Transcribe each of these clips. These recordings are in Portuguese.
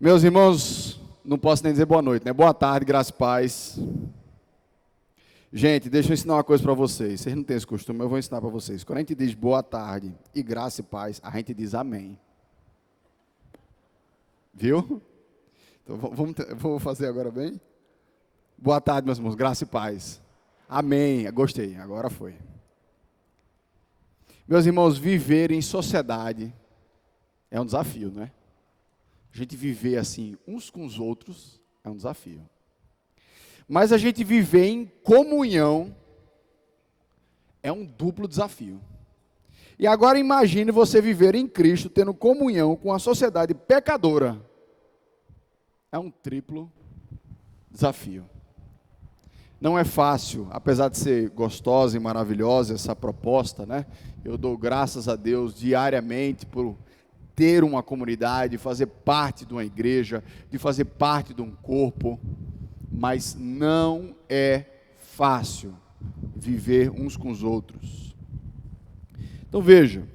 Meus irmãos, não posso nem dizer boa noite, né? Boa tarde, graça e paz. Gente, deixa eu ensinar uma coisa para vocês. Vocês não têm esse costume, mas eu vou ensinar para vocês. Quando a gente diz boa tarde e graça e paz, a gente diz amém. Viu? Então vou fazer agora bem? Boa tarde, meus irmãos, graça e paz. Amém. Gostei, agora foi. Meus irmãos, viver em sociedade é um desafio, não é? A gente viver assim, uns com os outros, é um desafio. Mas a gente viver em comunhão é um duplo desafio. E agora imagine você viver em Cristo, tendo comunhão com a sociedade pecadora. É um triplo desafio. Não é fácil, apesar de ser gostosa e maravilhosa essa proposta, né? Eu dou graças a Deus diariamente por ter uma comunidade, fazer parte de uma igreja, de fazer parte de um corpo, mas não é fácil viver uns com os outros. Então veja,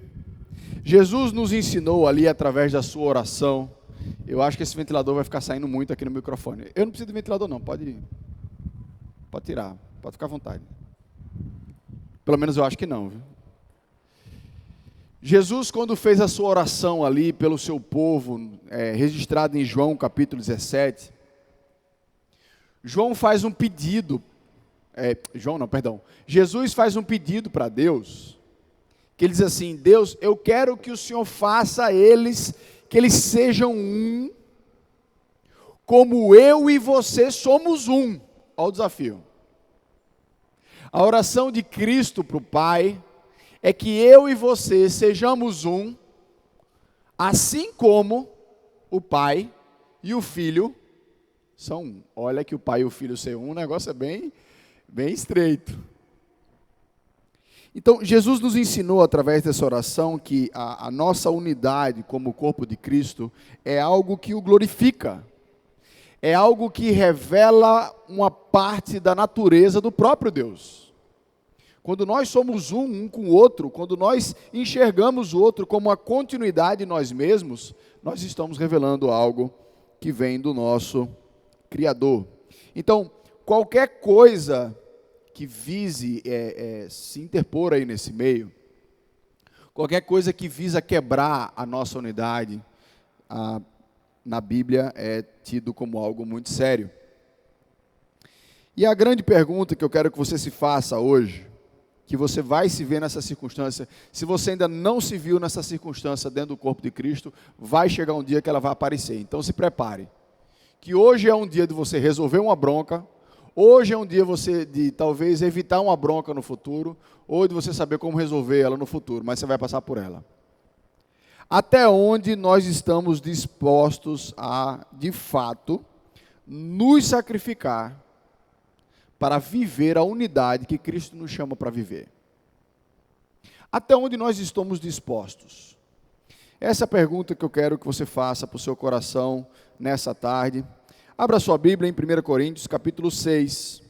Jesus nos ensinou ali através da sua oração. Eu acho que esse ventilador vai ficar saindo muito aqui no microfone. Eu não preciso de ventilador não, pode tirar, pode ficar à vontade. Pelo menos eu acho que não, viu? Jesus, quando fez a sua oração ali pelo seu povo, registrado em João capítulo 17, João faz um pedido, Jesus faz um pedido para Deus, que ele diz assim: Deus, eu quero que o Senhor faça que eles sejam um, como eu e você somos um. Olha o desafio. A oração de Cristo para o Pai é que eu e você sejamos um, assim como o Pai e o Filho são um. Olha que o Pai e o Filho ser um, o negócio é bem estreito. Então, Jesus nos ensinou através dessa oração que a nossa unidade como corpo de Cristo é algo que o glorifica. É algo que revela uma parte da natureza do próprio Deus. Quando nós somos um com o outro, quando nós enxergamos o outro como uma continuidade de nós mesmos, nós estamos revelando algo que vem do nosso Criador. Então, qualquer coisa que vise se interpor aí nesse meio, qualquer coisa que visa quebrar a nossa unidade, na Bíblia é tido como algo muito sério. E a grande pergunta que eu quero que você se faça hoje, que você vai se ver nessa circunstância, se você ainda não se viu nessa circunstância dentro do corpo de Cristo, vai chegar um dia que ela vai aparecer. Então se prepare, que hoje é um dia de você resolver uma bronca, hoje é um dia de talvez evitar uma bronca no futuro, ou de você saber como resolver ela no futuro, mas você vai passar por ela. Até onde nós estamos dispostos a, de fato, nos sacrificar para viver a unidade que Cristo nos chama para viver? Até onde nós estamos dispostos? Essa é a pergunta que eu quero que você faça para o seu coração nessa tarde. Abra sua Bíblia em 1 Coríntios, capítulo 6.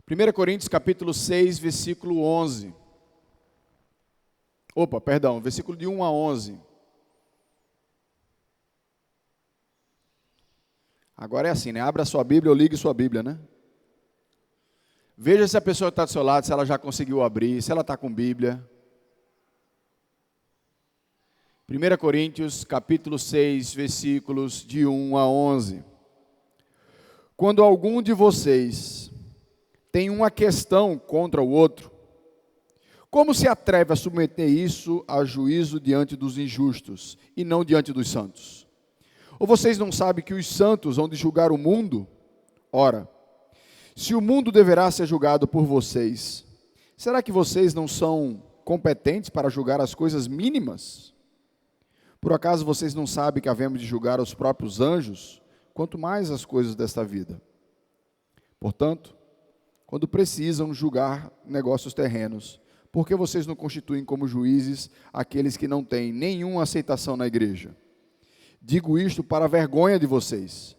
Primeira Coríntios, capítulo 6, versículo 11. Versículo de 1 a 11. Agora é assim, né? Abra sua Bíblia ou ligue sua Bíblia, né? Veja se a pessoa que está do seu lado, se ela já conseguiu abrir, se ela está com Bíblia. 1 Coríntios, capítulo 6, versículos de 1 a 11. Quando algum de vocês tem uma questão contra o outro, como se atreve a submeter isso a juízo diante dos injustos e não diante dos santos? Ou vocês não sabem que os santos hão de julgar o mundo? Ora, se o mundo deverá ser julgado por vocês, será que vocês não são competentes para julgar as coisas mínimas? Por acaso vocês não sabem que havemos de julgar os próprios anjos, quanto mais as coisas desta vida? Portanto, quando precisam julgar negócios terrenos, por que vocês não constituem como juízes aqueles que não têm nenhuma aceitação na igreja? Digo isto para a vergonha de vocês.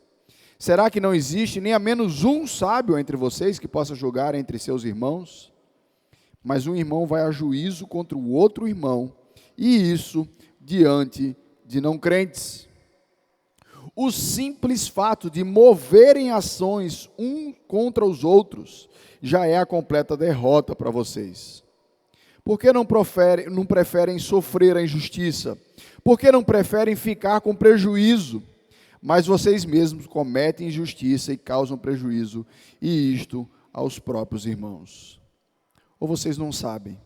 Será que não existe nem a menos um sábio entre vocês que possa julgar entre seus irmãos? mas um irmão vai a juízo contra o outro irmão, e isso diante de não crentes. O simples fato de moverem ações um contra os outros já é a completa derrota para vocês. Por que não preferem sofrer a injustiça? Por que não preferem ficar com prejuízo? Mas vocês mesmos cometem injustiça e causam prejuízo, e isto aos próprios irmãos. Ou vocês não sabem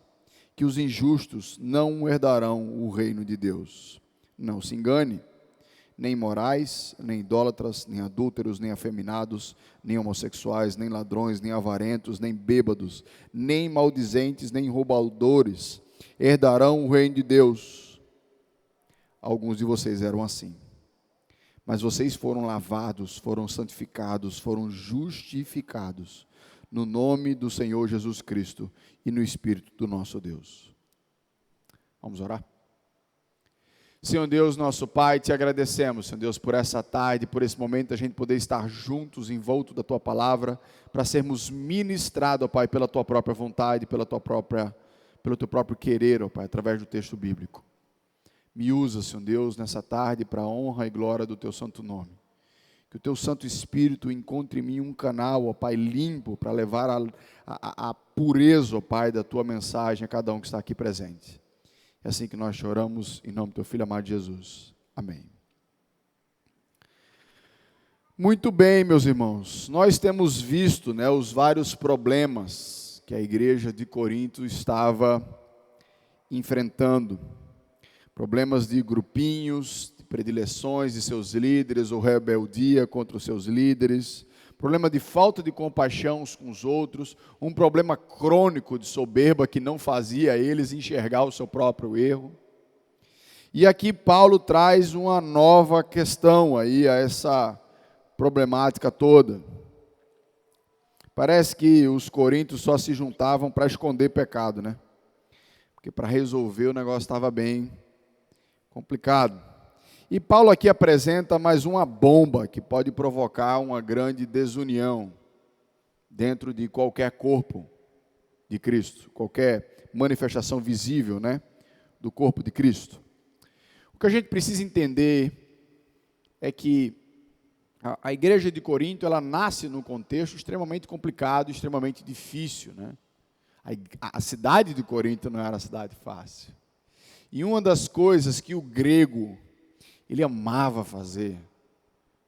que os injustos não herdarão o reino de Deus? Não se engane. Nem imorais, nem idólatras, nem adúlteros, nem afeminados, nem homossexuais, nem ladrões, nem avarentos, nem bêbados, nem maldizentes, nem roubadores herdarão o reino de Deus. Alguns de vocês eram assim, mas vocês foram lavados, foram santificados, foram justificados no nome do Senhor Jesus Cristo e no Espírito do nosso Deus. Vamos orar? Senhor Deus, nosso Pai, te agradecemos, Senhor Deus, por essa tarde, por esse momento, a gente poder estar juntos, envolto da Tua Palavra, para sermos ministrados, ó Pai, pela Tua própria vontade, pelo Teu próprio querer, ó Pai, através do texto bíblico. Me usa, Senhor Deus, nessa tarde, para a honra e glória do Teu santo nome. Que o Teu Santo Espírito encontre em mim um canal, ó Pai, limpo, para levar a pureza, ó Pai, da Tua mensagem a cada um que está aqui presente. É assim que nós choramos, em nome do Teu Filho amado Jesus. Amém. Muito bem, meus irmãos, nós temos visto, né, os vários problemas que a igreja de Corinto estava enfrentando. Problemas de grupinhos, de predileções de seus líderes, ou rebeldia contra os seus líderes, problema de falta de compaixão uns com os outros, um problema crônico de soberba que não fazia eles enxergar o seu próprio erro. E aqui Paulo traz uma nova questão aí a essa problemática toda. Parece que os coríntios só se juntavam para esconder pecado, né? Porque para resolver o negócio estava bem complicado. E Paulo aqui apresenta mais uma bomba que pode provocar uma grande desunião dentro de qualquer corpo de Cristo, qualquer manifestação visível, né, do corpo de Cristo. O que a gente precisa entender é que a igreja de Corinto, ela nasce num contexto extremamente complicado, extremamente difícil, né? A cidade de Corinto não era uma cidade fácil. E uma das coisas que o grego ele amava fazer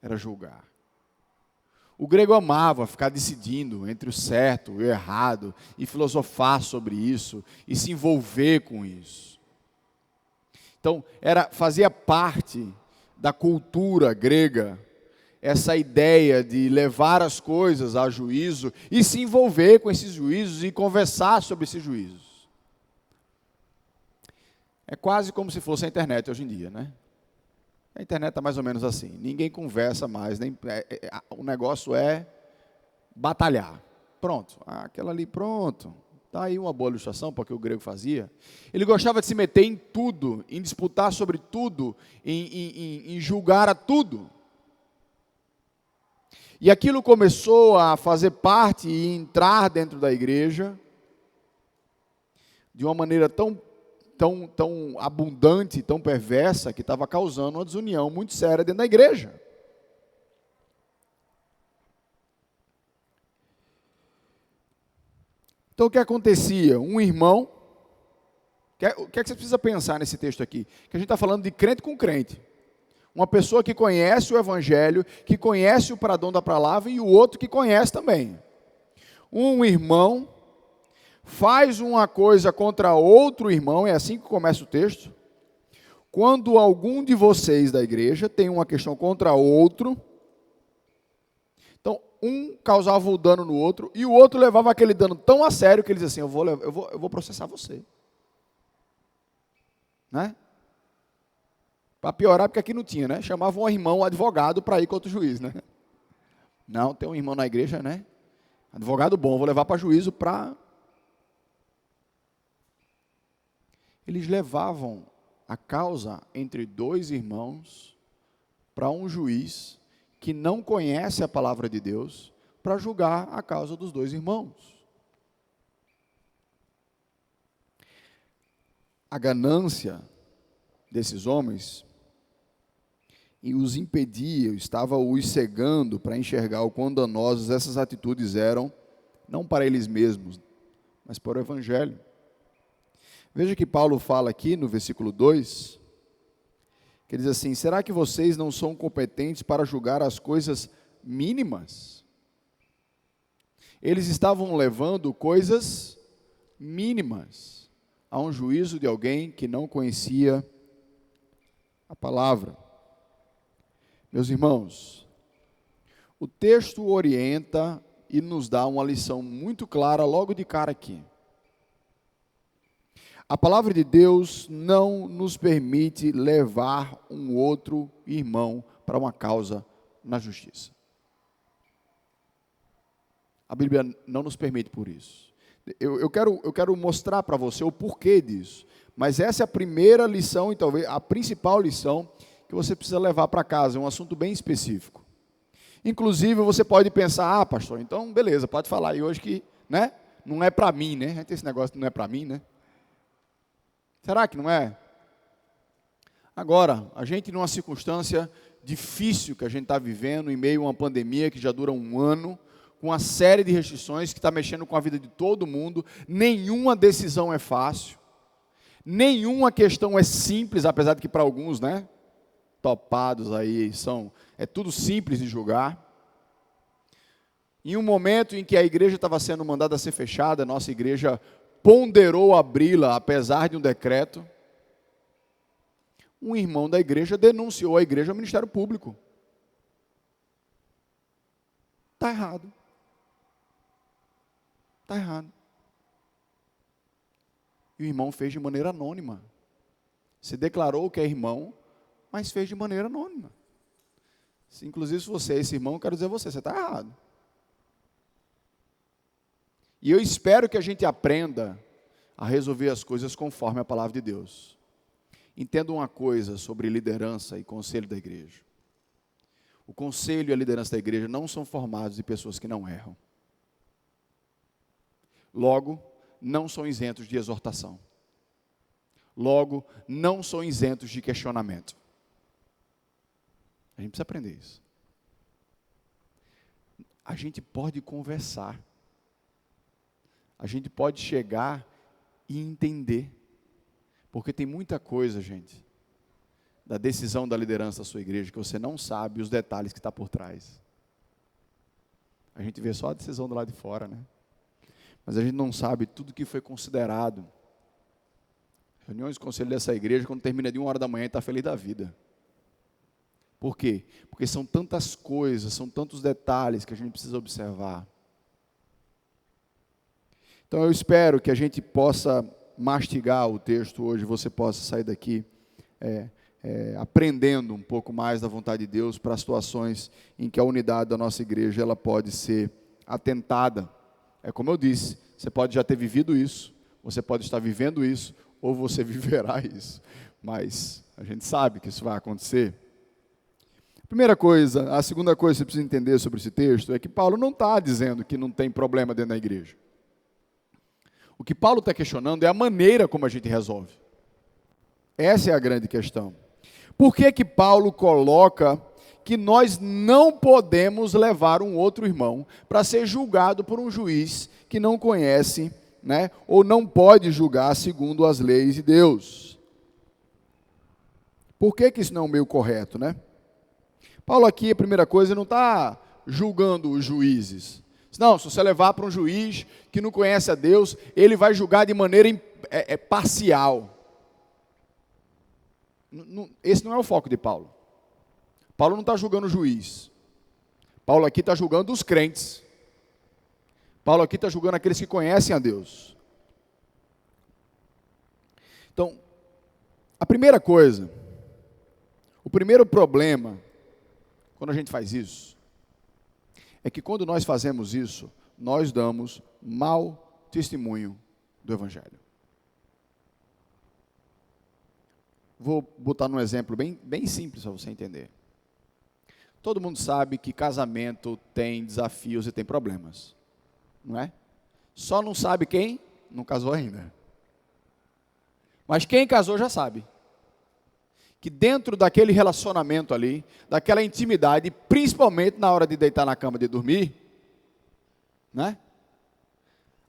era julgar. O grego amava ficar decidindo entre o certo e o errado, e filosofar sobre isso, e se envolver com isso. Então, fazia parte da cultura grega, essa ideia de levar as coisas a juízo, e se envolver com esses juízos, e conversar sobre esses juízos. É quase como se fosse a internet hoje em dia, né? A internet está mais ou menos assim, ninguém conversa mais, o negócio é batalhar. Pronto, aquela ali, pronto. Está aí uma boa ilustração para o que o grego fazia. Ele gostava de se meter em tudo, em disputar sobre tudo, em julgar a tudo. E aquilo começou a fazer parte e entrar dentro da igreja de uma maneira tão abundante, tão perversa, que estava causando uma desunião muito séria dentro da igreja. Então o que acontecia? Um irmão, o que é que você precisa pensar nesse texto aqui? Que a gente está falando de crente com crente. Uma pessoa que conhece o evangelho, que conhece o perdão da palavra, e o outro que conhece também. Um irmão faz uma coisa contra outro irmão, é assim que começa o texto. Quando algum de vocês da igreja tem uma questão contra outro, então um causava o dano no outro, e o outro levava aquele dano tão a sério que ele dizia assim, eu vou processar você. Né? Para piorar, porque aqui não tinha, né? Chamava um irmão, um advogado, para ir contra o juiz, né? Não, tem um irmão na igreja, né? Advogado bom, vou levar para juízo para... Eles levavam a causa entre dois irmãos para um juiz que não conhece a palavra de Deus para julgar a causa dos dois irmãos. a ganância desses homens e os impedia, estava os cegando para enxergar o quão danosas essas atitudes eram, não para eles mesmos, mas para o Evangelho. Veja que Paulo fala aqui no versículo 2, que ele diz assim: será que vocês não são competentes para julgar as coisas mínimas? Eles estavam levando coisas mínimas a um juízo de alguém que não conhecia a palavra. Meus irmãos, o texto orienta e nos dá uma lição muito clara logo de cara aqui. A palavra de Deus não nos permite levar um outro irmão para uma causa na justiça. A Bíblia não nos permite por isso. Eu quero mostrar para você o porquê disso. Mas essa é a primeira lição e talvez a principal lição que você precisa levar para casa. É um assunto bem específico. Inclusive, você pode pensar: pastor, então beleza, pode falar aí hoje que, né, não é para mim, né? A gente tem esse negócio que não é para mim, né? Será que não é? Agora, a gente numa circunstância difícil que a gente está vivendo, em meio a uma pandemia que já dura um ano, com uma série de restrições que está mexendo com a vida de todo mundo, nenhuma decisão é fácil, nenhuma questão é simples, apesar de que para alguns, né, topados aí, é tudo simples de julgar. Em um momento em que a igreja estava sendo mandada a ser fechada, a nossa igreja ponderou abri-la, apesar de um decreto, um irmão da igreja denunciou a igreja ao Ministério Público. Está errado. Está errado. E o irmão fez de maneira anônima. Se declarou que é irmão, mas fez de maneira anônima. Inclusive, se você é esse irmão, eu quero dizer a você está errado. E eu espero que a gente aprenda a resolver as coisas conforme a palavra de Deus. Entenda uma coisa sobre liderança e conselho da igreja. O conselho e a liderança da igreja não são formados de pessoas que não erram. Logo, não são isentos de exortação. Logo, não são isentos de questionamento. A gente precisa aprender isso. A gente pode conversar. A gente pode chegar e entender. Porque tem muita coisa, gente, da decisão da liderança da sua igreja que você não sabe os detalhes que está por trás. A gente vê só a decisão do lado de fora, né? Mas a gente não sabe tudo que foi considerado. Reuniões de conselho dessa igreja, quando termina de 1h da manhã, está feliz da vida. Por quê? Porque são tantas coisas, são tantos detalhes que a gente precisa observar. Então eu espero que a gente possa mastigar o texto hoje, você possa sair daqui aprendendo um pouco mais da vontade de Deus para situações em que a unidade da nossa igreja ela pode ser atentada. É como eu disse, você pode já ter vivido isso, você pode estar vivendo isso, ou você viverá isso. Mas a gente sabe que isso vai acontecer. Primeira coisa, a segunda coisa que você precisa entender sobre esse texto é que Paulo não está dizendo que não tem problema dentro da igreja. O que Paulo está questionando é a maneira como a gente resolve. Essa é a grande questão. Por que que Paulo coloca que nós não podemos levar um outro irmão para ser julgado por um juiz que não conhece, né, ou não pode julgar segundo as leis de Deus? Por que que isso não é o meio correto, né? Paulo aqui, a primeira coisa, não está julgando os juízes. Não, se você levar para um juiz que não conhece a Deus, ele vai julgar de maneira parcial. Esse não é o foco de Paulo. Paulo não está julgando o juiz. Paulo aqui está julgando os crentes. Paulo aqui está julgando aqueles que conhecem a Deus. Então, a primeira coisa, o primeiro problema, quando a gente faz isso, é que quando nós fazemos isso, nós damos mau testemunho do Evangelho. Vou botar um exemplo bem simples para você entender. Todo mundo sabe que casamento tem desafios e tem problemas, não é? Só não sabe quem não casou ainda. Mas quem casou já sabe que dentro daquele relacionamento ali, daquela intimidade, principalmente na hora de deitar na cama de dormir, né?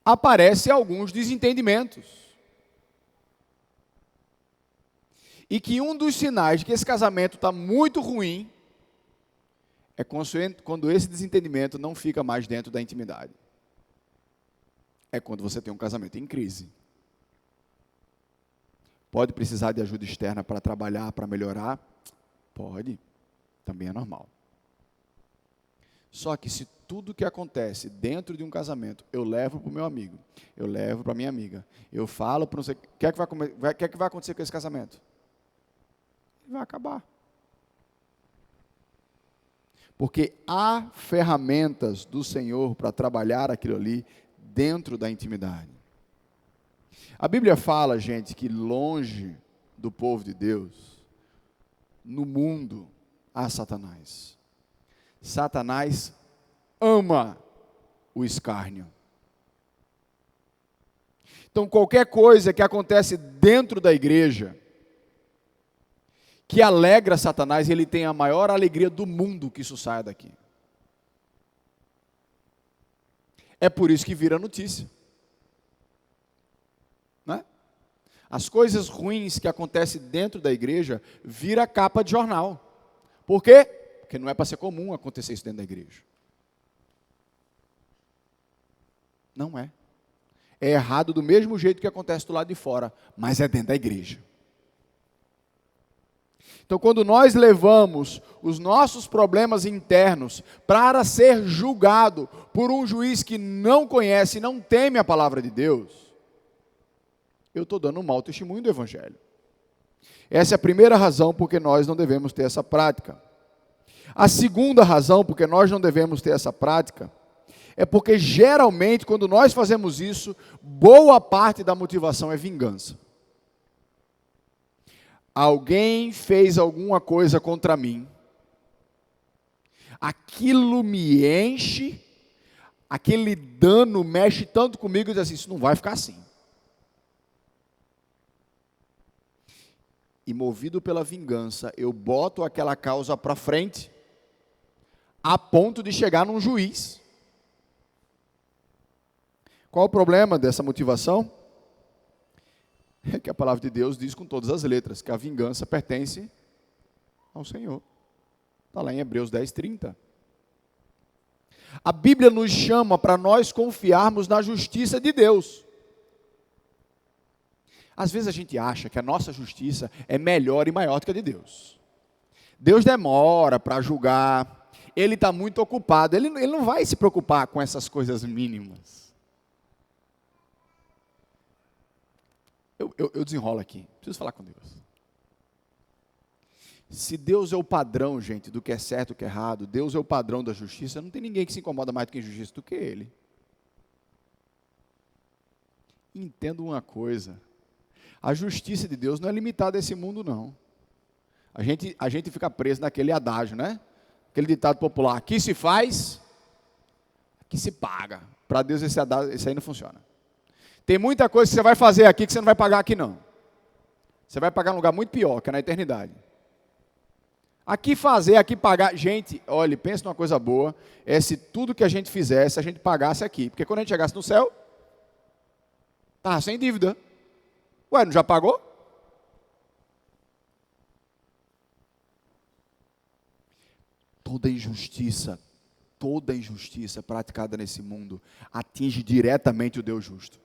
Aparecem alguns desentendimentos. E que um dos sinais de que esse casamento está muito ruim é quando esse desentendimento não fica mais dentro da intimidade. É quando você tem um casamento em crise. Pode precisar de ajuda externa para trabalhar, para melhorar? Pode, também é normal. Só que se tudo que acontece dentro de um casamento, eu levo para o meu amigo, eu levo para a minha amiga, eu falo para não sei, o que é que vai acontecer com esse casamento? Vai acabar. Porque há ferramentas do Senhor para trabalhar aquilo ali dentro da intimidade. A Bíblia fala, gente, que longe do povo de Deus, no mundo, há Satanás. Satanás ama o escárnio. Então, qualquer coisa que acontece dentro da igreja, que alegra Satanás, ele tem a maior alegria do mundo que isso saia daqui. É por isso que vira notícia. Né? As coisas ruins que acontecem dentro da igreja vira capa de jornal. Por quê? Porque não é para ser comum acontecer isso dentro da igreja. Não é. É errado do mesmo jeito que acontece do lado de fora, mas é dentro da igreja. Então, quando nós levamos os nossos problemas internos para ser julgado por um juiz que não conhece, não teme a palavra de Deus, eu estou dando um mau testemunho do Evangelho. Essa é a primeira razão porque nós não devemos ter essa prática. A segunda razão porque nós não devemos ter essa prática é porque geralmente quando nós fazemos isso, boa parte da motivação é vingança. Alguém fez alguma coisa contra mim, aquilo me enche, aquele dano mexe tanto comigo, eu digo assim, isso não vai ficar assim. E movido pela vingança, eu boto aquela causa para frente, a ponto de chegar num juiz. Qual o problema dessa motivação? É que a palavra de Deus diz com todas as letras, que a vingança pertence ao Senhor. Está lá em Hebreus 10:30. A Bíblia nos chama para nós confiarmos na justiça de Deus. Às vezes a gente acha que a nossa justiça é melhor e maior do que a de Deus. Deus demora para julgar, Ele está muito ocupado, ele não vai se preocupar com essas coisas mínimas. Eu desenrolo aqui, preciso falar com Deus. Se Deus é o padrão, gente, do que é certo e o que é errado, Deus é o padrão da justiça, não tem ninguém que se incomoda mais com a injustiça do que Ele. Entenda uma coisa, a justiça de Deus não é limitada a esse mundo, não. A gente fica preso naquele adágio, né? Aquele ditado popular, aqui se faz, aqui se paga. Para Deus esse aí não funciona. Tem muita coisa que você vai fazer aqui que você não vai pagar aqui não. Você vai pagar num lugar muito pior, que é na eternidade. Aqui fazer, aqui pagar. Gente, olha, pensa numa coisa boa, é se tudo que a gente fizesse, a gente pagasse aqui. Porque quando a gente chegasse no céu, estava sem dívida. Ué, não já pagou? Toda injustiça praticada nesse mundo atinge diretamente o Deus justo.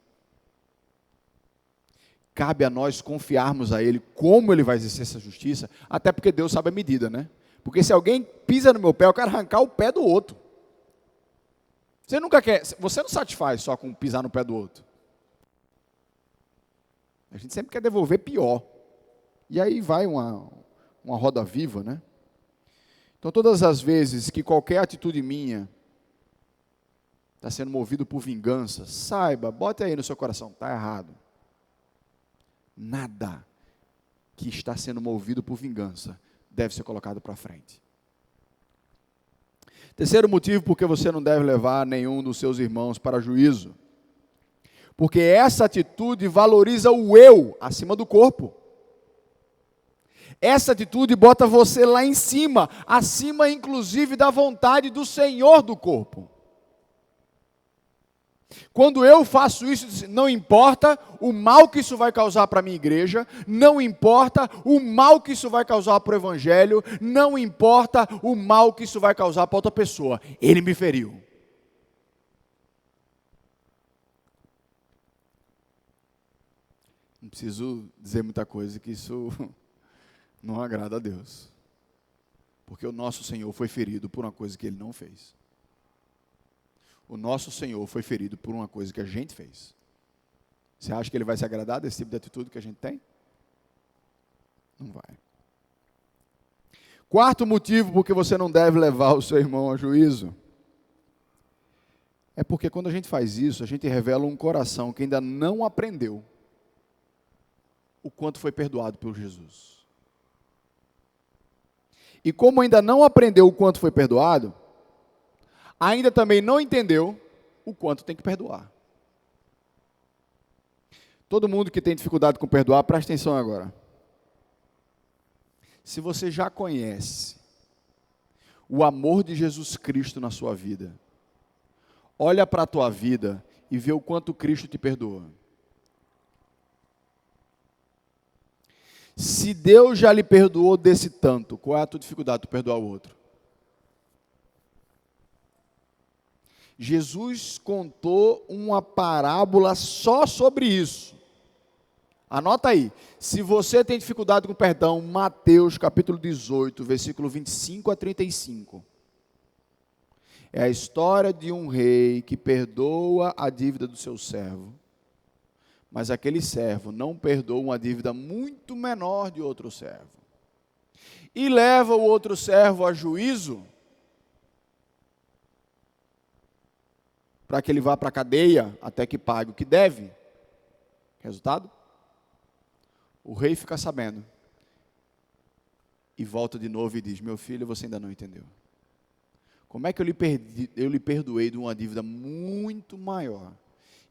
Cabe a nós confiarmos a Ele como Ele vai exercer essa justiça, até porque Deus sabe a medida, né? Porque se alguém pisa no meu pé, eu quero arrancar o pé do outro. Você não satisfaz só com pisar no pé do outro. A gente sempre quer devolver pior. E aí vai uma roda viva, né? Então todas as vezes que qualquer atitude minha está sendo movido por vingança, saiba, bote aí no seu coração, está errado. Nada que está sendo movido por vingança deve ser colocado para frente. Terceiro motivo porque você não deve levar nenhum dos seus irmãos para juízo. Porque essa atitude valoriza o eu acima do corpo. Essa atitude bota você lá em cima, acima inclusive da vontade do Senhor do corpo. Quando eu faço isso, não importa o mal que isso vai causar para a minha igreja, não importa o mal que isso vai causar para o evangelho, não importa o mal que isso vai causar para outra pessoa. Ele me feriu. Não preciso dizer muita coisa, que isso não agrada a Deus. Porque o nosso Senhor foi ferido por uma coisa que Ele não fez. O nosso Senhor foi ferido por uma coisa que a gente fez. Você acha que Ele vai se agradar desse tipo de atitude que a gente tem? Não vai. Quarto motivo por que você não deve levar o seu irmão a juízo. É porque quando a gente faz isso, a gente revela um coração que ainda não aprendeu o quanto foi perdoado por Jesus. E como ainda não aprendeu o quanto foi perdoado, ainda também não entendeu o quanto tem que perdoar. Todo mundo que tem dificuldade com perdoar, presta atenção agora. Se você já conhece o amor de Jesus Cristo na sua vida, olha para a tua vida e vê o quanto Cristo te perdoa. Se Deus já lhe perdoou desse tanto, qual é a tua dificuldade de perdoar o outro? Jesus contou uma parábola só sobre isso. Anota aí. Se você tem dificuldade com perdão, Mateus capítulo 18, versículo 25 a 35. É a história de um rei que perdoa a dívida do seu servo. Mas aquele servo não perdoa uma dívida muito menor de outro servo. E leva o outro servo a juízo, para que ele vá para a cadeia até que pague o que deve. Resultado? O rei fica sabendo. E volta de novo e diz: meu filho, você ainda não entendeu. Como é que eu lhe perdoei de uma dívida muito maior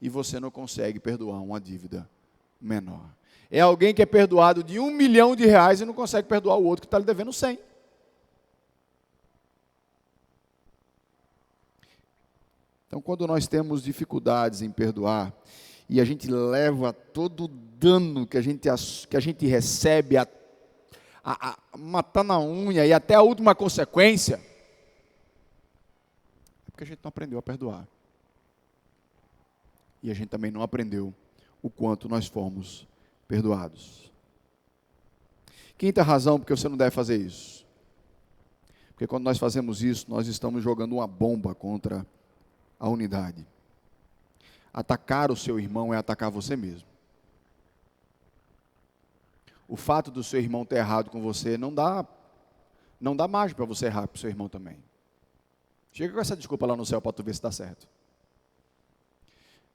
e você não consegue perdoar uma dívida menor? É alguém que é perdoado de R$1 milhão e não consegue perdoar o outro que está lhe devendo 100. Então, quando nós temos dificuldades em perdoar, e a gente leva todo o dano que a gente recebe a matar na unha e até a última consequência, é porque a gente não aprendeu a perdoar. E a gente também não aprendeu o quanto nós fomos perdoados. Quinta razão porque você não deve fazer isso. Porque quando nós fazemos isso, nós estamos jogando uma bomba contra a unidade. Atacar o seu irmão é atacar você mesmo. O fato do seu irmão ter errado com você não dá margem para você errar para o seu irmão também. Chega com essa desculpa lá no céu para tu ver se está certo.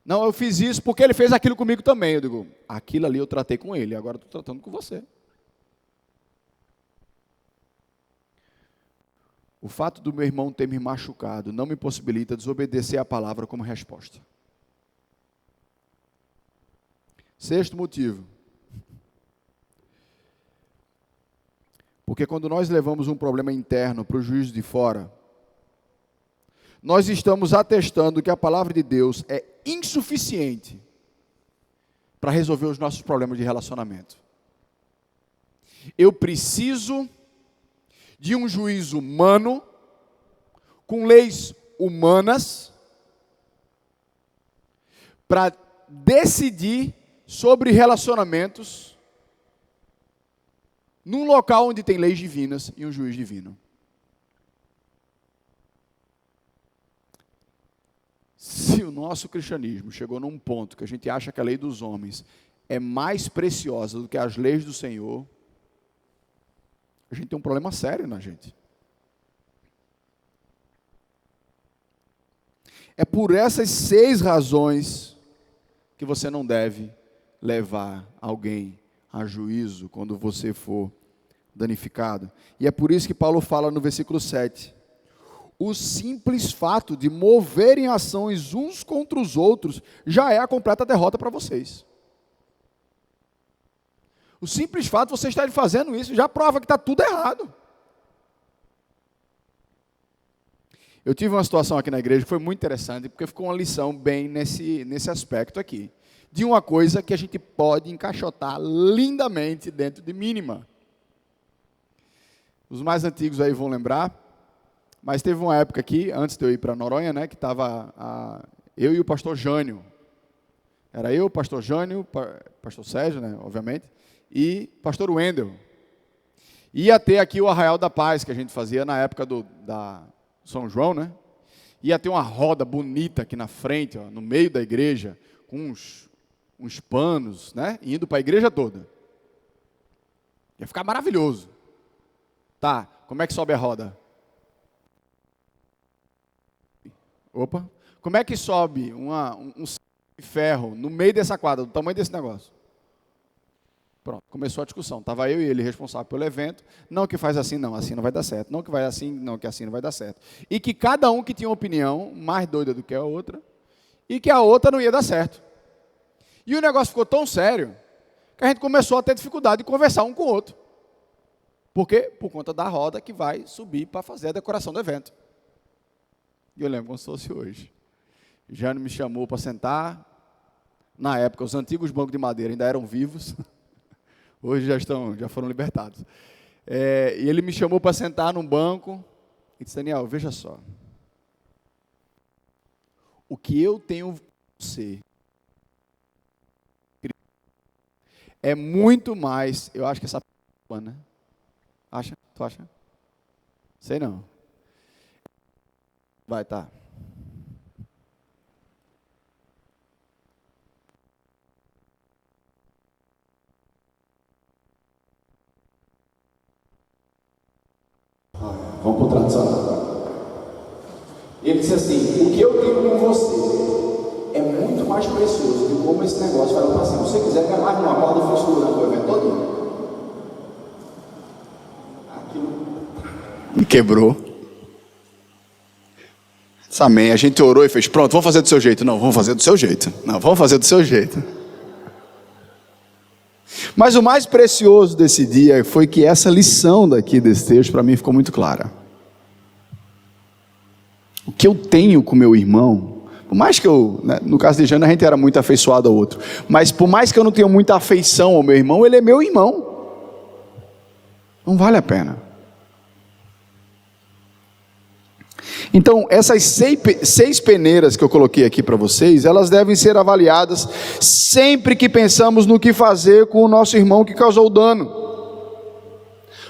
Não, eu fiz isso porque ele fez aquilo comigo também. Eu digo, aquilo ali eu tratei com ele, agora estou tratando com você. O fato do meu irmão ter me machucado não me possibilita desobedecer a palavra como resposta. Sexto motivo. Porque quando nós levamos um problema interno para o juízo de fora, nós estamos atestando que a palavra de Deus é insuficiente para resolver os nossos problemas de relacionamento. Eu preciso de um juízo humano, com leis humanas, para decidir sobre relacionamentos num local onde tem leis divinas e um juiz divino. Se o nosso cristianismo chegou num ponto que a gente acha que a lei dos homens é mais preciosa do que as leis do Senhor, a gente tem um problema sério na gente. É por essas 6 razões que você não deve levar alguém a juízo quando você for danificado. E é por isso que Paulo fala no versículo 7. O simples fato de moverem ações uns contra os outros já é a completa derrota para vocês. O simples fato de vocês estarem fazendo isso já prova que está tudo errado. Eu tive uma situação aqui na igreja que foi muito interessante, porque ficou uma lição bem nesse aspecto aqui. De uma coisa que a gente pode encaixotar lindamente dentro de mínima. Os mais antigos aí vão lembrar, mas teve uma época aqui, antes de eu ir para Noronha, né, que estava eu e o pastor Jânio. Era eu, o pastor Jânio, pastor Sérgio, né, obviamente, e pastor Wendel. Ia ter aqui o Arraial da Paz, que a gente fazia na época da São João, né? Ia ter uma roda bonita aqui na frente, ó, no meio da igreja, com uns panos, né? Indo para a igreja toda. Ia ficar maravilhoso. Tá, como é que sobe a roda? Opa. Como é que sobe um ferro no meio dessa quadra, do tamanho desse negócio? Pronto, começou a discussão. Estava eu e ele responsável pelo evento. Não que faz assim não vai dar certo. Não que vai assim, não que assim não vai dar certo. E que cada um que tinha uma opinião mais doida do que a outra, e que a outra não ia dar certo. E o negócio ficou tão sério, que a gente começou a ter dificuldade de conversar um com o outro. Por quê? Por conta da roda que vai subir para fazer a decoração do evento. E eu lembro como se fosse hoje. Jânio me chamou para sentar. Na época, os antigos bancos de madeira ainda eram vivos. Hoje já foram libertados. E ele me chamou para sentar num banco e disse: Daniel, veja só. O que eu tenho você é muito mais. Eu acho que essa né? Acha? Tu acha? Sei não. Vai, tá. Vamos para o tradicional. Ele disse assim: o que eu tenho com você é muito mais precioso do que como esse negócio vai para cima. Se você quiser ganhar mais uma corda, eu fiz tudo no evento todo. E quebrou. Amém. A gente orou e fez: pronto, vamos fazer do seu jeito. Não, vamos fazer do seu jeito. Não, vamos fazer do seu jeito. Mas o mais precioso desse dia foi que essa lição daqui desse texto para mim ficou muito clara. O que eu tenho com meu irmão, por mais que eu, né, no caso de Jana, a gente era muito afeiçoado ao outro, mas por mais que eu não tenha muita afeição ao meu irmão, ele é meu irmão. Não vale a pena. Então, essas 6 peneiras que eu coloquei aqui para vocês, elas devem ser avaliadas sempre que pensamos no que fazer com o nosso irmão que causou dano.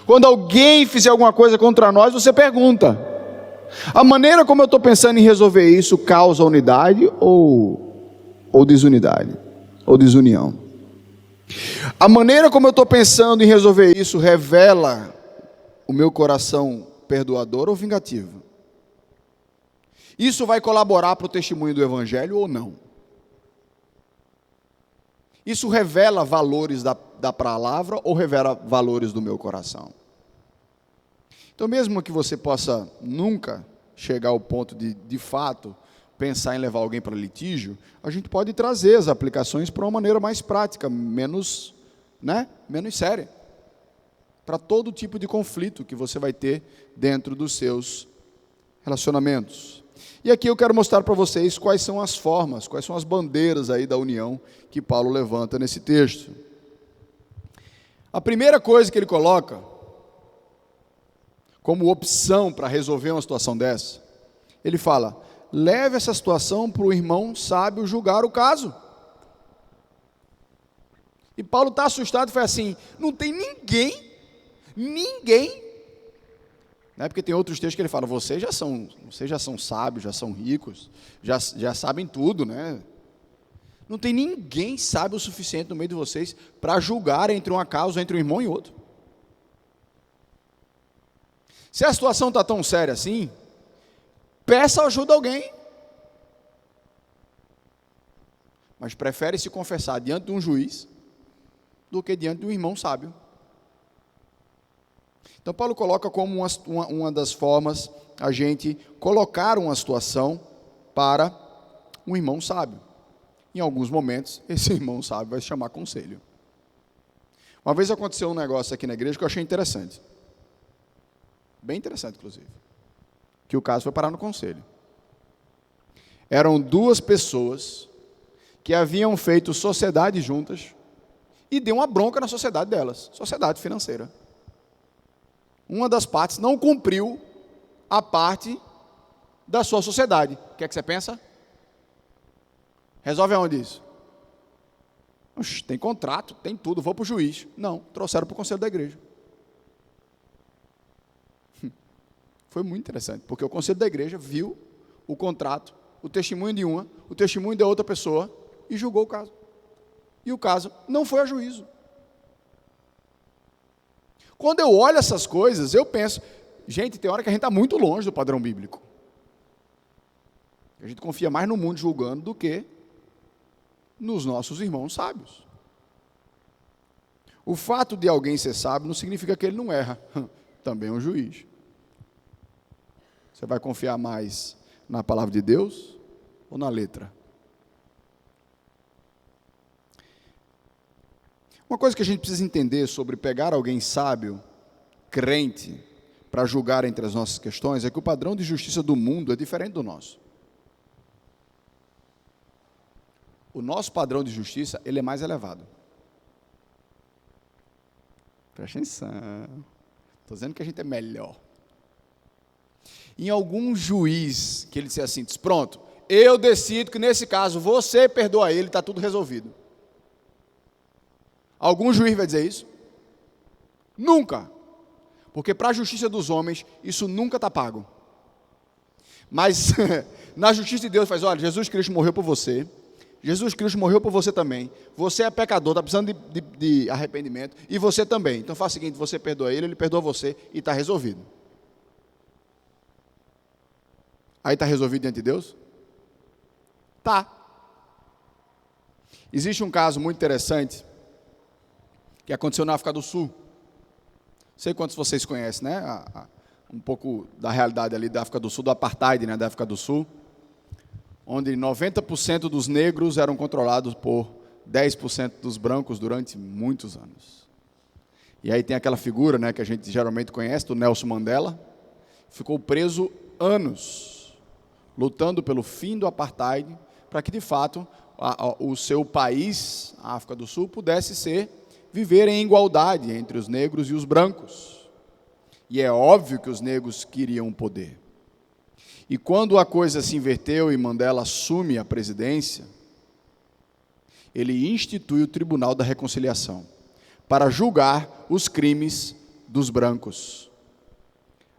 Quando alguém fizer alguma coisa contra nós, você pergunta: a maneira como eu estou pensando em resolver isso causa unidade ou desunidade? Ou desunião? A maneira como eu estou pensando em resolver isso revela o meu coração perdoador ou vingativo? Isso vai colaborar para o testemunho do Evangelho ou não? Isso revela valores da palavra ou revela valores do meu coração? Então, mesmo que você possa nunca chegar ao ponto de fato, pensar em levar alguém para litígio, a gente pode trazer as aplicações para uma maneira mais prática, menos séria, para todo tipo de conflito que você vai ter dentro dos seus relacionamentos. E aqui eu quero mostrar para vocês quais são as formas, quais são as bandeiras aí da união que Paulo levanta nesse texto. A primeira coisa que ele coloca como opção para resolver uma situação dessa, ele fala: leve essa situação para o irmão sábio julgar o caso. E Paulo está assustado e foi assim: não tem ninguém, né? Porque tem outros textos que ele fala: vocês já são sábios, já são ricos, já sabem tudo, né? Não tem ninguém sábio o suficiente no meio de vocês para julgar entre uma causa, entre um irmão e outro. Se a situação está tão séria assim, peça ajuda a alguém. Mas prefere se confessar diante de um juiz do que diante de um irmão sábio. Então, Paulo coloca como uma das formas a gente colocar uma situação para um irmão sábio. Em alguns momentos, esse irmão sábio vai se chamar conselho. Uma vez aconteceu um negócio aqui na igreja que eu achei interessante. Bem interessante, inclusive. Que o caso foi parar no conselho. Eram duas pessoas que haviam feito sociedade juntas e deu uma bronca na sociedade delas, sociedade financeira. Uma das partes não cumpriu a parte da sua sociedade. O que é que você pensa? Resolve aonde isso? Oxe, tem contrato, tem tudo, vou para o juiz. Não, trouxeram para o conselho da igreja. Foi muito interessante, porque o conselho da igreja viu o contrato, o testemunho de uma, o testemunho da outra pessoa e julgou o caso. E o caso não foi a juízo. Quando eu olho essas coisas, eu penso, gente, tem hora que a gente está muito longe do padrão bíblico. A gente confia mais no mundo julgando do que nos nossos irmãos sábios. O fato de alguém ser sábio não significa que ele não erra. Também é um juiz. Você vai confiar mais na palavra de Deus ou na letra? Uma coisa que a gente precisa entender sobre pegar alguém sábio, crente, para julgar entre as nossas questões, é que o padrão de justiça do mundo é diferente do nosso. O nosso padrão de justiça, ele é mais elevado. Presta atenção. Estou dizendo que a gente é melhor. Em algum juiz, que ele disse assim, pronto, eu decido que nesse caso você perdoa ele, está tudo resolvido. Algum juiz vai dizer isso? Nunca. Porque para a justiça dos homens, isso nunca está pago. Mas na justiça de Deus faz, olha, Jesus Cristo morreu por você, Jesus Cristo morreu por você também, você é pecador, está precisando de arrependimento, e você também. Então faz o seguinte, você perdoa ele perdoa você, e está resolvido. Aí está resolvido diante de Deus? Tá. Existe um caso muito interessante, que aconteceu na África do Sul. Não sei quantos vocês conhecem, né? Um pouco da realidade ali da África do Sul, do apartheid, né, da África do Sul, onde 90% dos negros eram controlados por 10% dos brancos durante muitos anos. E aí tem aquela figura, né, que a gente geralmente conhece, do Nelson Mandela, ficou preso anos, lutando pelo fim do apartheid, para que de fato o seu país, a África do Sul, pudesse viver em igualdade entre os negros e os brancos. E é óbvio que os negros queriam o poder. E quando a coisa se inverteu e Mandela assume a presidência, ele institui o Tribunal da Reconciliação para julgar os crimes dos brancos.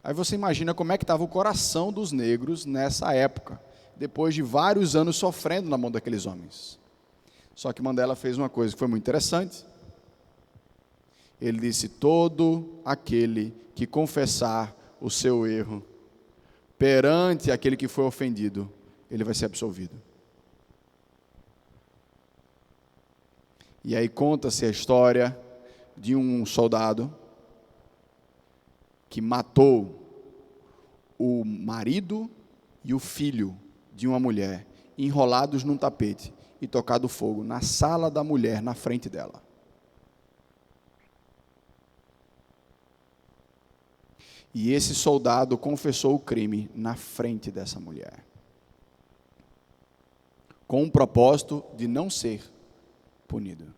Aí você imagina como é que estava o coração dos negros nessa época, depois de vários anos sofrendo na mão daqueles homens. Só que Mandela fez uma coisa que foi muito interessante. Ele disse, todo aquele que confessar o seu erro perante aquele que foi ofendido, ele vai ser absolvido. E aí conta-se a história de um soldado que matou o marido e o filho de uma mulher, enrolados num tapete e tocado fogo na sala da mulher, na frente dela. E esse soldado confessou o crime na frente dessa mulher, com o propósito de não ser punido.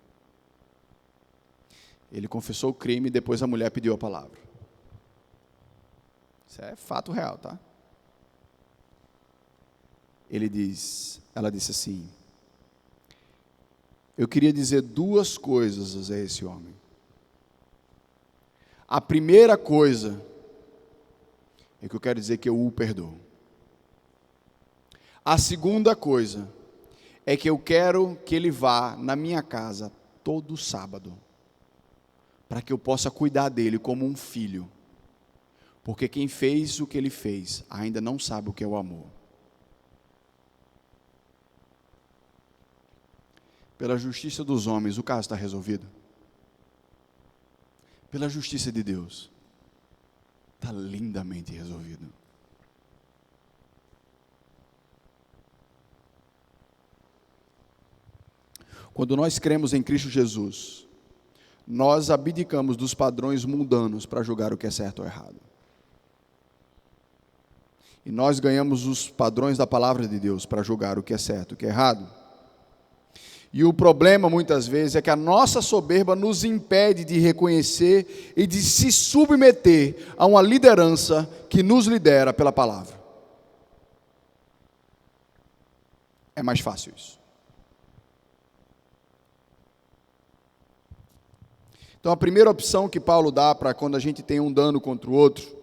Ele confessou o crime e depois a mulher pediu a palavra. Isso é fato real, tá? Ela disse assim, eu queria dizer duas coisas a esse homem. A primeira coisa é que eu quero dizer que eu o perdoo. A segunda coisa é que eu quero que ele vá na minha casa todo sábado, para que eu possa cuidar dele como um filho, porque quem fez o que ele fez ainda não sabe o que é o amor. Pela justiça dos homens, o caso está resolvido. Pela justiça de Deus, está lindamente resolvido. Quando nós cremos em Cristo Jesus, nós abdicamos dos padrões mundanos para julgar o que é certo ou errado. E nós ganhamos os padrões da palavra de Deus para julgar o que é certo e o que é errado. E o problema, muitas vezes, é que a nossa soberba nos impede de reconhecer e de se submeter a uma liderança que nos lidera pela palavra. É mais fácil isso. Então, a primeira opção que Paulo dá para quando a gente tem um dano contra o outro,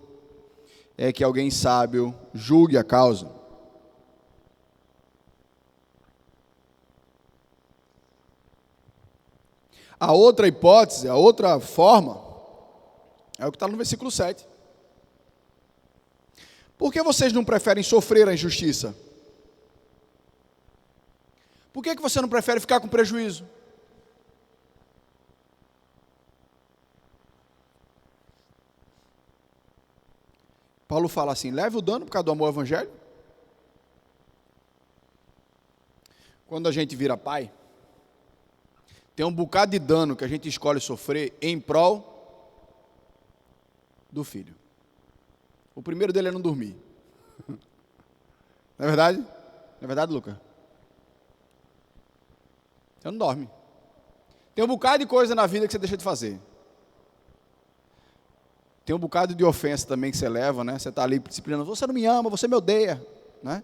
é que alguém sábio julgue a causa. A outra hipótese, a outra forma, é o que está no versículo 7. Por que vocês não preferem sofrer a injustiça? Por que você não prefere ficar com prejuízo? Paulo fala assim, leve o dano por causa do amor ao evangelho. Quando a gente vira pai, tem um bocado de dano que a gente escolhe sofrer em prol do filho. O primeiro dele é não dormir. Não é verdade? Não é verdade, Lucas? Você não dorme. Tem um bocado de coisa na vida que você deixa de fazer. Tem um bocado de ofensa também que você leva, né? Você está ali disciplinando, você não me ama, você me odeia, né?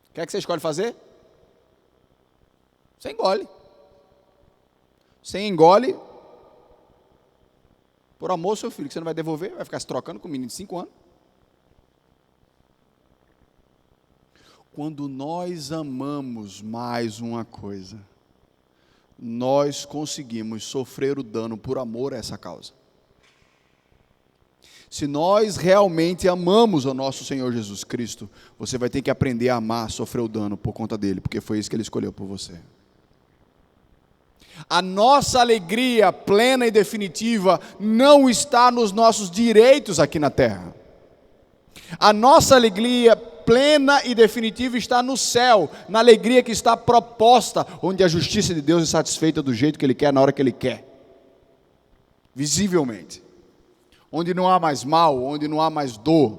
O que é que você escolhe fazer? Você engole. Você engole por amor ao seu filho, que você não vai devolver, vai ficar se trocando com um menino de 5 anos. Quando nós amamos mais uma coisa, nós conseguimos sofrer o dano por amor a essa causa. Se nós realmente amamos o nosso Senhor Jesus Cristo, você vai ter que aprender a amar, sofrer o dano por conta dele, porque foi isso que ele escolheu por você. A nossa alegria plena e definitiva não está nos nossos direitos aqui na terra. A nossa alegria plena e definitiva está no céu, na alegria que está proposta, onde a justiça de Deus é satisfeita do jeito que Ele quer, na hora que Ele quer. Visivelmente. Onde não há mais mal, onde não há mais dor.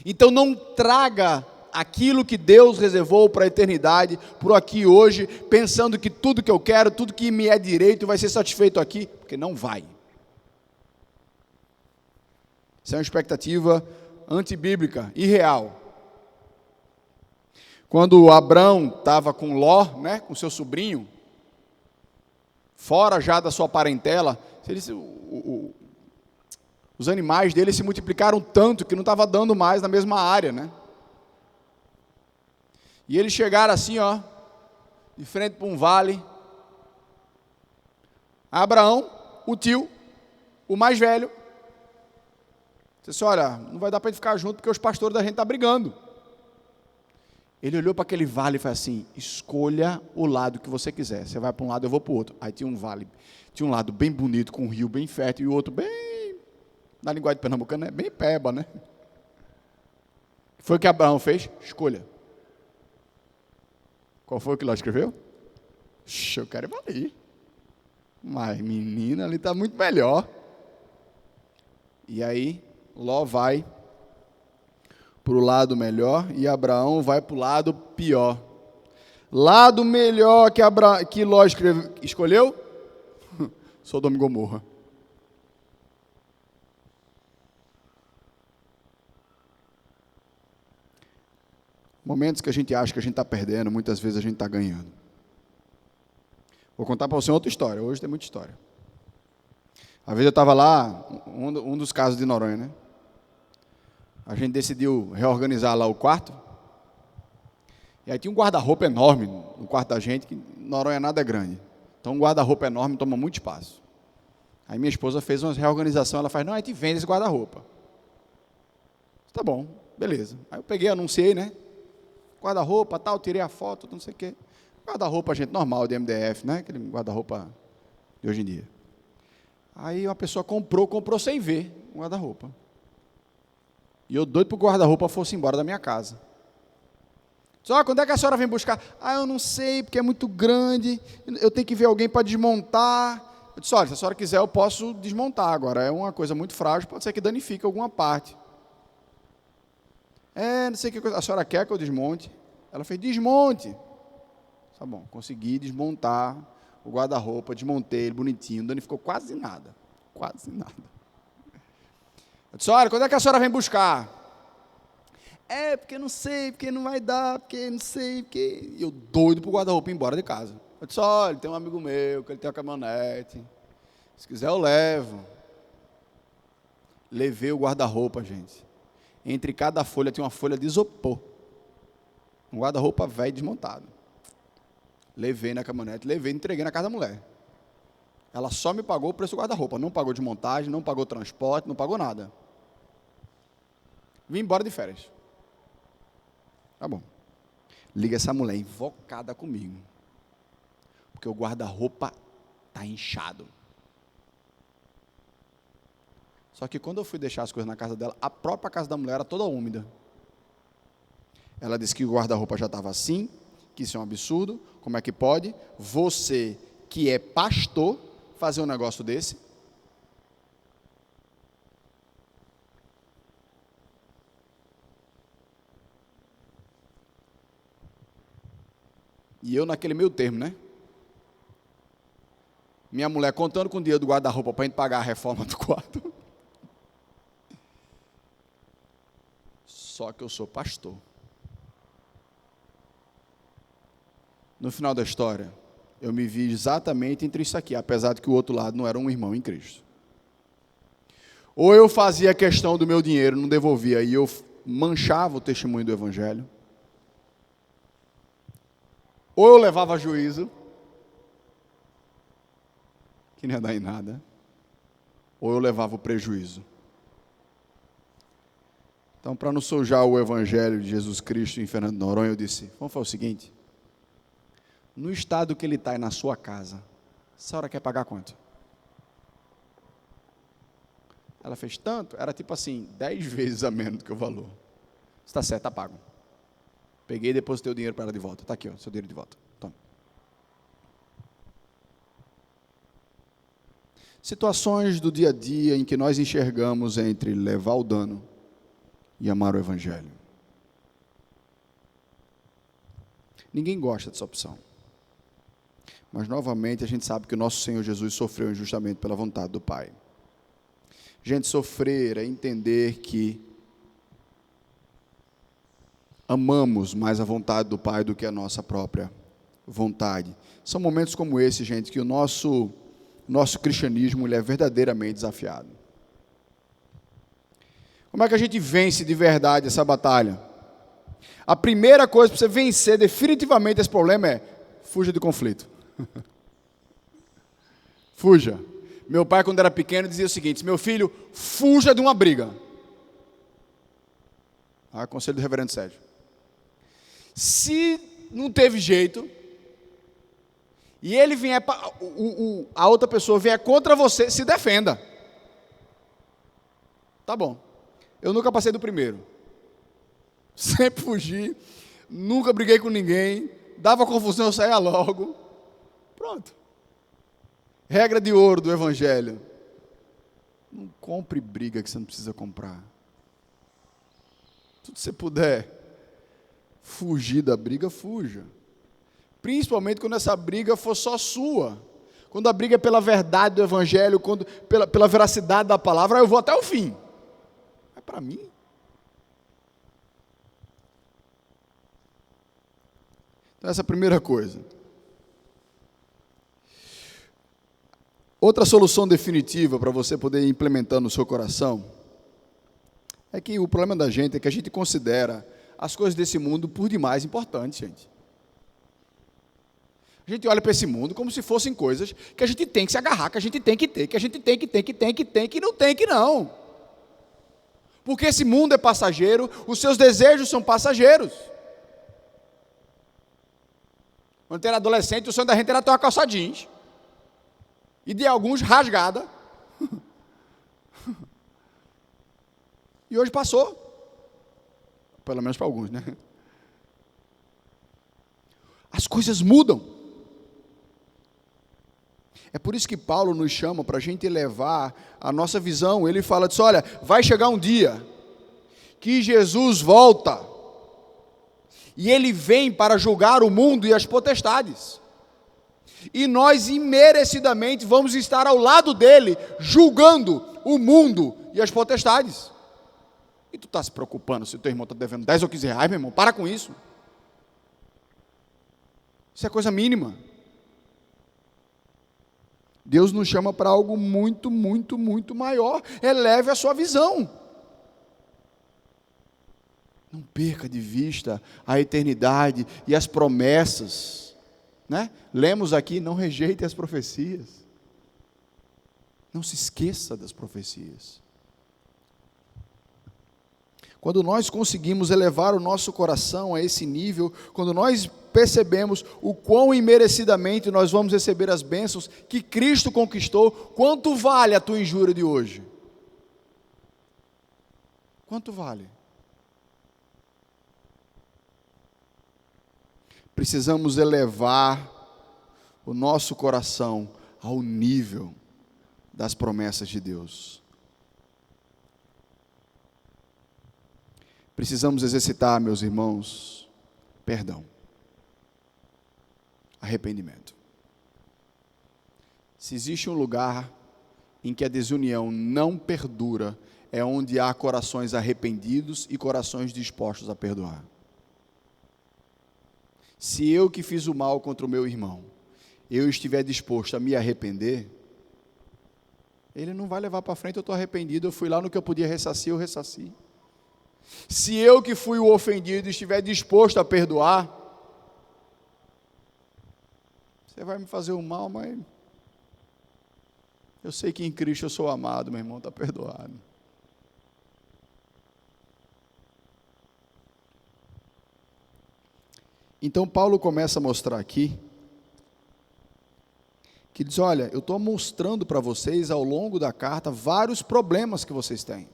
Então não traga aquilo que Deus reservou para a eternidade, por aqui hoje, pensando que tudo que eu quero, tudo que me é direito vai ser satisfeito aqui, porque não vai. Isso é uma expectativa antibíblica, irreal. Quando Abrão estava com Ló, né, com seu sobrinho, fora já da sua parentela, os animais dele se multiplicaram tanto que não estava dando mais na mesma área, né? E eles chegaram assim, ó, de frente para um vale. Abraão, o tio, o mais velho, disse, olha, não vai dar para a gente ficar junto porque os pastores da gente estão brigando. Ele olhou para aquele vale e falou assim, escolha o lado que você quiser. Você vai para um lado, eu vou para o outro. Aí tinha um vale, tinha um lado bem bonito, com um rio bem fértil, e o outro bem, na linguagem de pernambucana, né? Bem peba, né? Foi o que Abraão fez? Escolha. Qual foi o que lá escreveu? Eu quero ir ali. Mas menina, ali está muito melhor. E aí, Ló vai para o lado melhor e Abraão vai para o lado pior. Lado melhor que Ló escolheu? Sodoma e Gomorra. Momentos que a gente acha que a gente está perdendo, muitas vezes a gente está ganhando. Vou contar para você outra história, hoje tem muita história. Às vezes eu estava lá, um dos casos de Noronha, né? A gente decidiu reorganizar lá o quarto, e aí tinha um guarda-roupa enorme no quarto da gente, que Noronha nada é grande. Então um guarda-roupa enorme toma muito espaço. Aí minha esposa fez uma reorganização, ela faz, não, a gente vende esse guarda-roupa. Tá bom, beleza. Aí eu peguei, anunciei, né? Guarda-roupa, tal, tirei a foto, não sei o quê. Guarda-roupa, gente, normal, de MDF, né? Aquele guarda-roupa de hoje em dia. Aí uma pessoa comprou sem ver um guarda-roupa. E eu doido para o guarda-roupa fosse embora da minha casa. Só quando é que a senhora vem buscar? Eu não sei, porque é muito grande, eu tenho que ver alguém para desmontar. Eu disse, olha, se a senhora quiser eu posso desmontar, agora é uma coisa muito frágil, pode ser que danifique alguma parte. Não sei o que coisa, a senhora quer que eu desmonte? Ela fez, desmonte. Tá bom, consegui desmontar o guarda-roupa, desmontei ele bonitinho, não danificou quase nada. Quase nada. Eu disse, olha, quando é que a senhora vem buscar? Porque não sei, porque não vai dar, porque não sei, porque... Eu doido pro guarda-roupa ir embora de casa. Eu disse, olha, tem um amigo meu, que ele tem uma caminhonete, se quiser eu levo. Levei o guarda-roupa, gente. Entre cada folha tinha uma folha de isopor. Um guarda-roupa velho desmontado. Levei na caminhonete, entreguei na casa da mulher. Ela só me pagou o preço do guarda-roupa, não pagou desmontagem, não pagou transporte, não pagou nada. Vim embora de férias. Tá bom. Liga essa mulher invocada comigo. Porque o guarda-roupa está inchado. Só que quando eu fui deixar as coisas na casa dela, a própria casa da mulher era toda úmida. Ela disse que o guarda-roupa já estava assim, que isso é um absurdo, como é que pode você, que é pastor, fazer um negócio desse? E eu naquele meio termo, né? Minha mulher contando com o dinheiro do guarda-roupa para a gente pagar a reforma do quarto. Só que eu sou pastor. No final da história, eu me vi exatamente entre isso aqui, apesar de que o outro lado não era um irmão em Cristo. Ou eu fazia questão do meu dinheiro, não devolvia, e eu manchava o testemunho do Evangelho. Ou eu levava juízo, que não ia dar em nada, ou eu levava o prejuízo. Então, para não sujar o Evangelho de Jesus Cristo em Fernando de Noronha, eu disse, vamos fazer o seguinte, no estado que ele está e na sua casa, a senhora quer pagar quanto? Ela fez tanto, era tipo assim, 10 vezes a menos do que o valor. Está certo, está pago. Peguei e depositei o dinheiro para ela de volta. Está aqui, ó, seu dinheiro de volta. Toma. Situações do dia a dia em que nós enxergamos entre levar o dano e amar o Evangelho. Ninguém gosta dessa opção. Mas, novamente, a gente sabe que o nosso Senhor Jesus sofreu injustamente pela vontade do Pai. Gente, sofrer é entender que amamos mais a vontade do Pai do que a nossa própria vontade. São momentos como esse, gente, que o nosso cristianismo ele é verdadeiramente desafiado. Como é que a gente vence de verdade essa batalha? A primeira coisa para você vencer definitivamente esse problema é fuja de conflito. Fuja. Meu pai, quando era pequeno, dizia o seguinte, meu filho, fuja de uma briga. Conselho do reverendo Sérgio. Se não teve jeito, e ele vier, a outra pessoa vier contra você, se defenda. Tá bom. Eu nunca passei do primeiro. Sempre fugi, nunca briguei com ninguém, dava confusão, eu saía logo. Pronto. Regra de ouro do Evangelho. Não compre briga que você não precisa comprar. Tudo que você puder fugir da briga, fuja. Principalmente quando essa briga for só sua. Quando a briga é pela verdade do Evangelho, pela veracidade da palavra, eu vou até o fim. É para mim. Então, essa é a primeira coisa. Outra solução definitiva para você poder ir implementando no seu coração é que o problema da gente é que a gente considera as coisas desse mundo por demais importantes, gente. A gente olha para esse mundo como se fossem coisas que a gente tem que se agarrar, que a gente tem que ter, que a gente tem que não tem que não. Porque esse mundo é passageiro, os seus desejos são passageiros. Quando eu era adolescente, o sonho da gente era ter uma calça jeans. E de alguns rasgada. E hoje passou. Pelo menos para alguns, né? As coisas mudam. É por isso que Paulo nos chama para a gente elevar a nossa visão. Ele fala disso: olha, vai chegar um dia que Jesus volta e ele vem para julgar o mundo e as potestades. E nós imerecidamente vamos estar ao lado dele, julgando o mundo e as potestades. E tu está se preocupando se o teu irmão está devendo 10 ou 15 reais, meu irmão? Para com isso. Isso é coisa mínima. Deus nos chama para algo muito, muito, muito maior. Eleve a sua visão. Não perca de vista a eternidade e as promessas, né? Lemos aqui: não rejeite as profecias. Não se esqueça das profecias. Quando nós conseguimos elevar o nosso coração a esse nível, quando nós percebemos o quão imerecidamente nós vamos receber as bênçãos que Cristo conquistou, quanto vale a tua injúria de hoje? Quanto vale? Precisamos elevar o nosso coração ao nível das promessas de Deus. Precisamos exercitar, meus irmãos, perdão, arrependimento. Se existe um lugar em que a desunião não perdura, é onde há corações arrependidos e corações dispostos a perdoar. Se eu que fiz o mal contra o meu irmão, eu estiver disposto a me arrepender, ele não vai levar para frente: eu estou arrependido, eu fui lá no que eu podia ressarcir, eu ressarci. Se eu que fui o ofendido estiver disposto a perdoar, você vai me fazer o mal, mas eu sei que em Cristo eu sou amado, meu irmão, está perdoado. Então Paulo começa a mostrar aqui, que diz: olha, eu estou mostrando para vocês ao longo da carta vários problemas que vocês têm.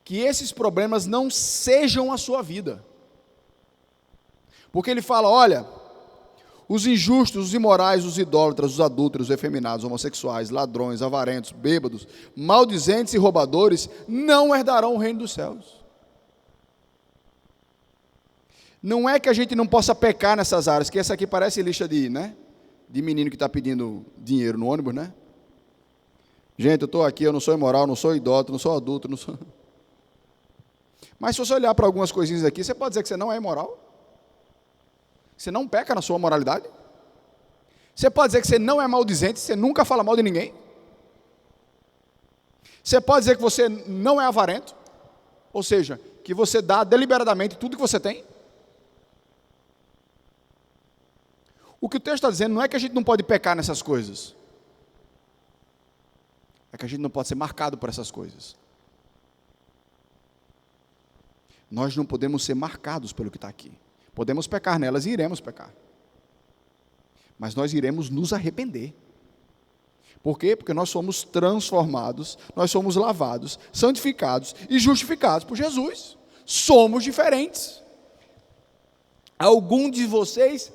Que esses problemas não sejam a sua vida. Porque ele fala: olha, os injustos, os imorais, os idólatras, os adúlteros, os efeminados, homossexuais, ladrões, avarentos, bêbados, maldizentes e roubadores não herdarão o reino dos céus. Não é que a gente não possa pecar nessas áreas, que essa aqui parece lista de menino que está pedindo dinheiro no ônibus, né? Gente, eu estou aqui, eu não sou imoral, não sou idólatra, não sou adúltero, não sou... Mas se você olhar para algumas coisinhas aqui, você pode dizer que você não é imoral? Você não peca na sua moralidade? Você pode dizer que você não é maldizente, você nunca fala mal de ninguém? Você pode dizer que você não é avarento? Ou seja, que você dá deliberadamente tudo que você tem? O que o texto está dizendo não é que a gente não pode pecar nessas coisas. É que a gente não pode ser marcado por essas coisas. Nós não podemos ser marcados pelo que está aqui. Podemos pecar nelas e iremos pecar. Mas nós iremos nos arrepender. Por quê? Porque nós somos transformados, nós somos lavados, santificados e justificados por Jesus. Somos diferentes. Alguns de vocês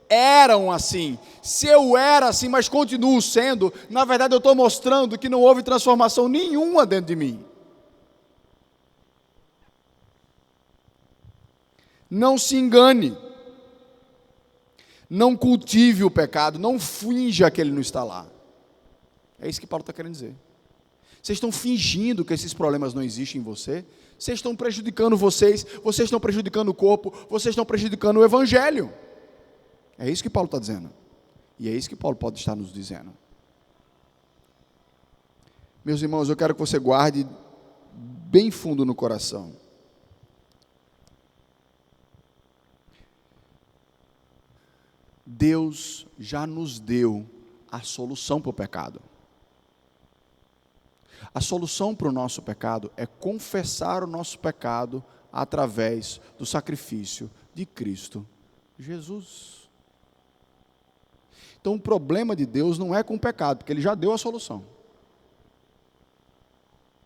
eram assim. Se eu era assim, mas continuo sendo, na verdade eu estou mostrando que não houve transformação nenhuma dentro de mim. Não se engane, não cultive o pecado, não finja que ele não está lá. É isso que Paulo está querendo dizer. Vocês estão fingindo que esses problemas não existem em você, vocês estão prejudicando vocês estão prejudicando o corpo, vocês estão prejudicando o evangelho. É isso que Paulo está dizendo, e é isso que Paulo pode estar nos dizendo. Meus irmãos, eu quero que você guarde bem fundo no coração. Deus já nos deu a solução para o pecado. A solução para o nosso pecado é confessar o nosso pecado através do sacrifício de Cristo Jesus. Então o problema de Deus não é com o pecado, porque Ele já deu a solução.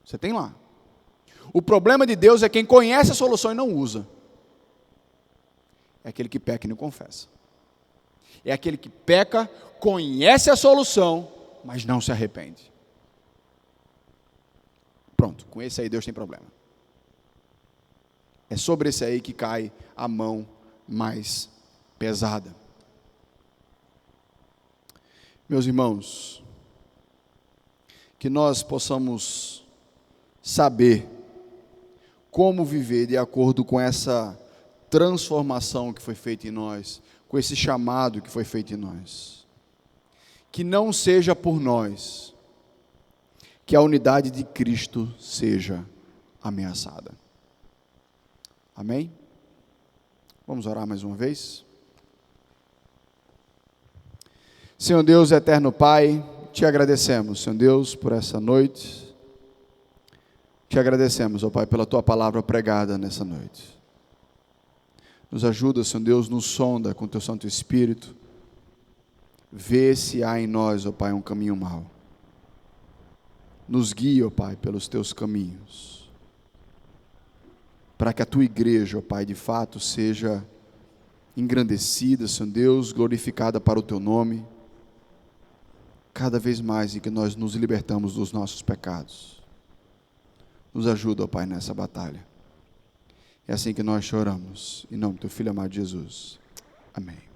Você tem lá. O problema de Deus é quem conhece a solução e não usa. É aquele que peca e não confessa. É aquele que peca, conhece a solução, mas não se arrepende. Pronto, com esse aí Deus tem problema. É sobre esse aí que cai a mão mais pesada. Meus irmãos, que nós possamos saber como viver de acordo com essa transformação que foi feita em nós, com esse chamado que foi feito em nós. Que não seja por nós que a unidade de Cristo seja ameaçada. Amém? Vamos orar mais uma vez? Senhor Deus, eterno Pai, te agradecemos, Senhor Deus, por essa noite. Te agradecemos, ó Pai, pela Tua palavra pregada nessa noite. Nos ajuda, Senhor Deus, nos sonda com Teu Santo Espírito. Vê se há em nós, ó Pai, um caminho mau. Nos guia, ó Pai, pelos Teus caminhos. Para que a Tua igreja, ó Pai, de fato seja engrandecida, Senhor Deus, glorificada para o Teu nome. Cada vez mais em que nós nos libertamos dos nossos pecados. Nos ajuda, ó Pai, nessa batalha. É assim que nós choramos. Em nome do Teu Filho amado Jesus. Amém.